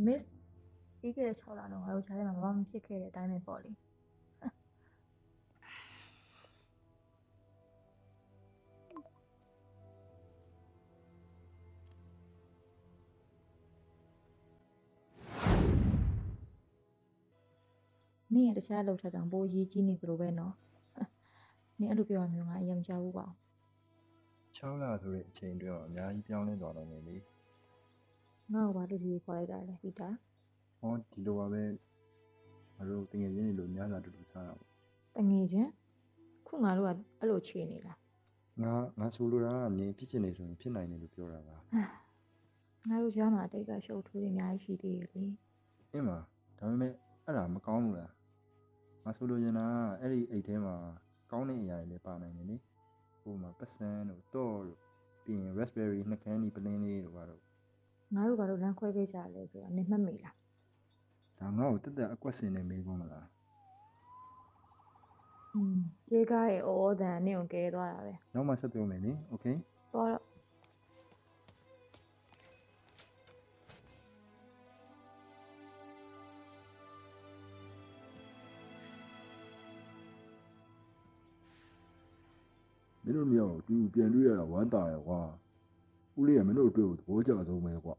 miss ပြီးခဲ့တဲ့6လတော့ငါတို့ခြားထဲမှာဘာမှမဖြစ်ခဲ့တဲ့အတိုင်းပဲပေါ့လေနင်ရတခြားလှုပ်ထက်တောင်ပိုအရေးကြီးနေသလိုပဲနော်နင်အဲ့လိုပြောရမျိုးငါအရင်မကြောက်ဘူးပါ6လဆိုတဲ့အချိန်အတွင်းမှာအများကြီးပြောင်းလဲသွားနိုင်တယ်လေငါ့ကိုဘာလို့ဒီလိုခေါ်လိုက်တာလဲဟီတာဟောဒီလိုပါပဲငါတို့တကယ်ရင်းနေလို့ညစာတူတူစားတာပေါ့တငယ်ချင်းခုငါတို့ကအဲ့လိုခြေနေလားငါဆိုလိုတာကနေဖြစ်ချင်နေဆိုရင်ဖြစ်နိုင်တယ်လို့ပြောတာပါငါတို့ကြားမှာအတိတ်ကရှုပ်ထွေးတွေအများကြီးရှိသေးတယ်လေအင်းပါဒါပေမဲ့အဲ့ဒါမကောင်းဘူးလားငါဆိုလိုချင်တာအဲ့ဒီအိတ်ထဲမှာကောင်းတဲ့အရာတွေလည်းပါနိုင်တယ်လေဟိုမှာပတ်စံတို့တော့တို့ပြီးရင် raspberry နှကန်းဒီပလင်းလေးတို့ဘာလို့ငါတို့ဘာလို့လမ်းခွဲခဲ့ကြလဲဆိုတာနင်မှတ်မိလားဒါငါ့ကိုတက်တက်အကွက်စင်နေမေးဖို့မလားကြေးကားရဲ့အော်တန်နင့်ကိုကဲသွားတာပဲနောက်မှဆက်ပြောမယ်လေโอเคသွားတော့မင်းတို့မြောက်တူပြန်တွေ့ရတာဝမ်းသာရကွာဦးလေးကမင်းတို့အတွက်ကိုသဘောကျဆုံးပဲကွာ